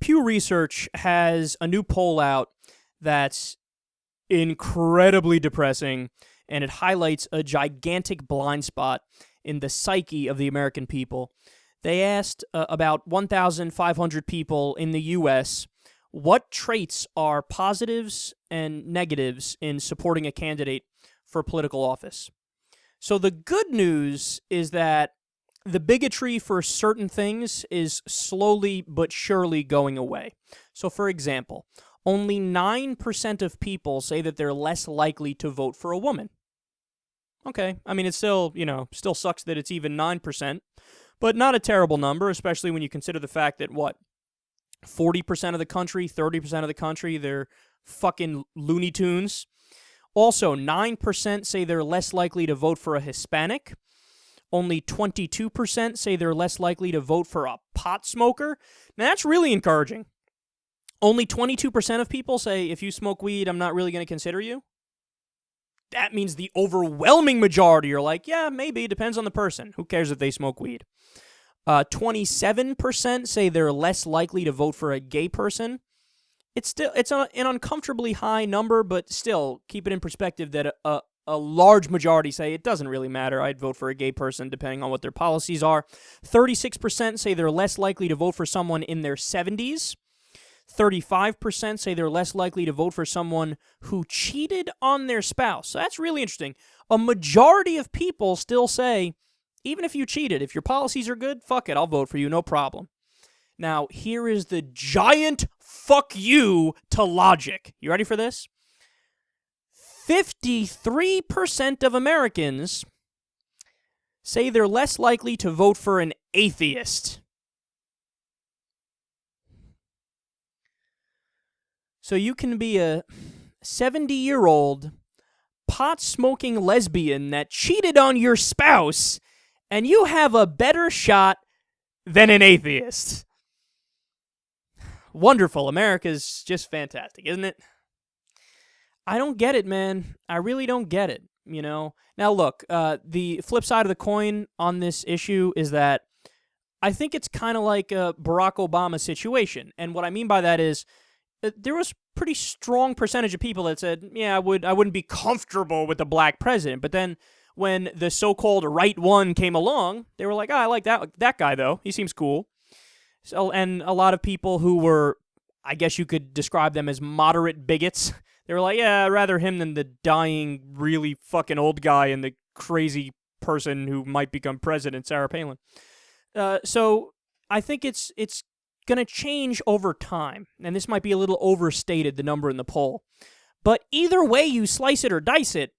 Pew Research has a new poll out that's incredibly depressing, and it highlights a gigantic blind spot in the psyche of the American people. They asked about 1,500 people in the U.S. what traits are positives and negatives in supporting a candidate for political office. So the good news is that the bigotry for certain things is slowly but surely going away. So for example, only 9% of people say that they're less likely to vote for a woman. Okay, I mean, it's still, still sucks that it's even 9%, but not a terrible number, especially when you consider the fact that, 40% of the country, 30% of the country, they're fucking Looney Tunes. Also, 9% say they're less likely to vote for a Hispanic. Only 22% say they're less likely to vote for a pot smoker. Now, that's really encouraging. Only 22% of people say, if you smoke weed, I'm not really going to consider you. That means the overwhelming majority are like, yeah, maybe, depends on the person. Who cares if they smoke weed? 27% say they're less likely to vote for a gay person. It's an uncomfortably high number, but still, keep it in perspective that a large majority say it doesn't really matter. I'd vote for a gay person depending on what their policies are. 36% say they're less likely to vote for someone in their 70s. 35% say they're less likely to vote for someone who cheated on their spouse. So that's really interesting. A majority of people still say, even if you cheated, if your policies are good, fuck it, I'll vote for you, no problem. Now, here is the giant fuck you to logic. You ready for this? 53% of Americans say they're less likely to vote for an atheist. So you can be a 70-year-old pot-smoking lesbian that cheated on your spouse, and you have a better shot than an atheist. Wonderful. America's just fantastic, isn't it? I don't get it, man. I really don't get it, Now, look, the flip side of the coin on this issue is that I think it's kind of like a Barack Obama situation. And what I mean by that is there was a pretty strong percentage of people that said, yeah, I wouldn't be comfortable with the black president. But then when the so-called right one came along, they were like, I like that guy, though. He seems cool. So, and a lot of people who were, I guess you could describe them as moderate bigots, they were like, yeah, I'd rather him than the dying, really fucking old guy and the crazy person who might become president, Sarah Palin. So I think it's going to change over time, and this might be a little overstated, the number in the poll. But either way you slice it or dice it,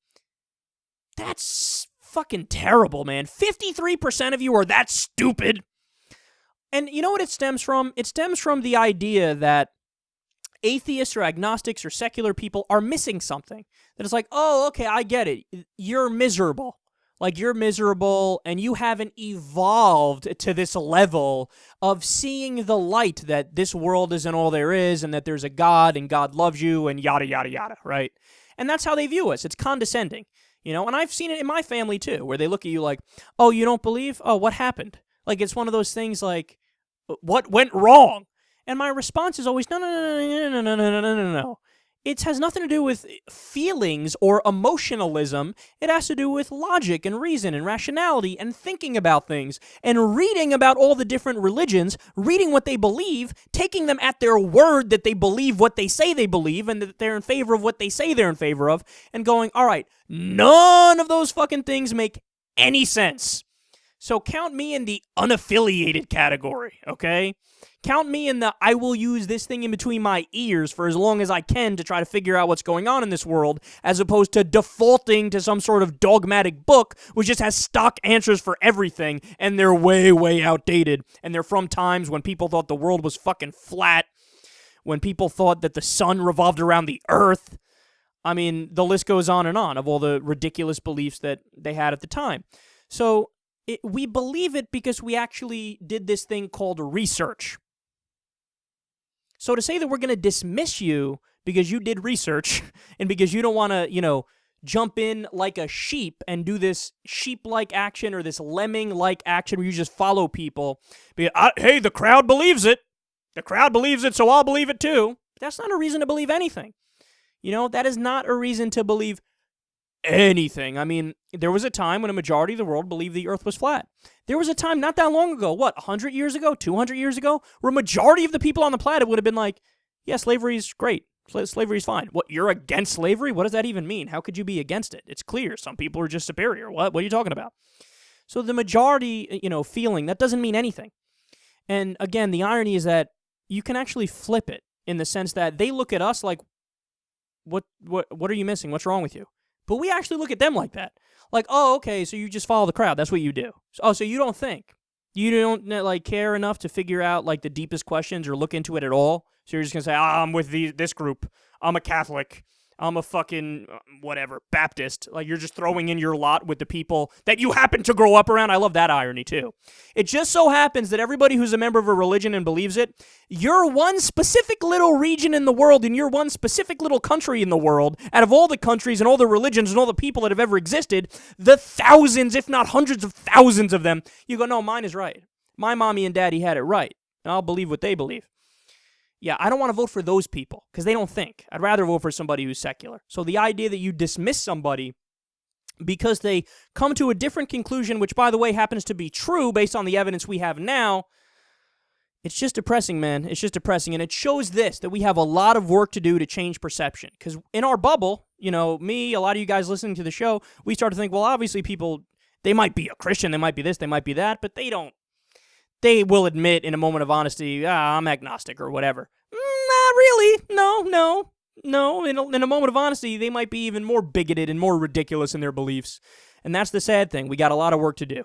that's fucking terrible, man. 53% of you are that stupid. And you know what it stems from? It stems from the idea that atheists or agnostics or secular people are missing something. That it's like, oh, okay, I get it. You're miserable. Like, you're miserable and you haven't evolved to this level of seeing the light that this world isn't all there is and that there's a God and God loves you and yada, yada, yada, right? And that's how they view us. It's condescending, and I've seen it in my family too, where they look at you like, oh, you don't believe? Oh, what happened? Like, it's one of those things like, what went wrong? And my response is always, no. It has nothing to do with feelings or emotionalism. It has to do with logic and reason and rationality and thinking about things and reading about all the different religions, reading what they believe, taking them at their word that they believe what they say they believe and that they're in favor of what they say they're in favor of, and going, all right, none of those fucking things make any sense. So count me in the unaffiliated category, okay? Count me in the I will use this thing in between my ears for as long as I can to try to figure out what's going on in this world, as opposed to defaulting to some sort of dogmatic book which just has stock answers for everything, and they're way, way outdated, and they're from times when people thought the world was fucking flat, when people thought that the sun revolved around the earth. I mean, the list goes on of all the ridiculous beliefs that they had at the time. So we believe it because we actually did this thing called research. So to say that we're going to dismiss you because you did research and because you don't want to, jump in like a sheep and do this sheep-like action or this lemming-like action where you just follow people. Hey, the crowd believes it. the crowd believes it, so I'll believe it too. That's not a reason to believe anything. That is not a reason to believe anything. I mean, there was a time when a majority of the world believed the earth was flat. There was a time not that long ago, 100 years ago, 200 years ago, where a majority of the people on the planet would have been like, yeah, slavery is great. Slavery is fine. What, you're against slavery? What does that even mean? How could you be against it? It's clear. Some people are just superior. What are you talking about? So the majority, feeling, that doesn't mean anything. And again, the irony is that you can actually flip it in the sense that they look at us like, what are you missing? What's wrong with you? But we actually look at them like that. Like, oh, okay, so you just follow the crowd. That's what you do. So you don't think. You don't care enough to figure out the deepest questions or look into it at all. So you're just going to say, I'm with this group. I'm a Catholic. I'm a fucking whatever, Baptist. You're just throwing in your lot with the people that you happen to grow up around. I love that irony too. It just so happens that everybody who's a member of a religion and believes it, you're one specific little region in the world and you're one specific little country in the world, out of all the countries and all the religions and all the people that have ever existed, the thousands, if not hundreds of thousands of them, you go, no, mine is right. My mommy and daddy had it right, and I'll believe what they believe. Yeah, I don't want to vote for those people because they don't think. I'd rather vote for somebody who's secular. So the idea that you dismiss somebody because they come to a different conclusion, which, by the way, happens to be true based on the evidence we have now, it's just depressing, man. It's just depressing. And it shows that we have a lot of work to do to change perception. Because in our bubble, me, a lot of you guys listening to the show, we start to think, well, obviously people, they might be a Christian, they might be this, they might be that, but they don't. They will admit in a moment of honesty, I'm agnostic or whatever. Not really. No. In a moment of honesty, they might be even more bigoted and more ridiculous in their beliefs. And that's the sad thing. We got a lot of work to do.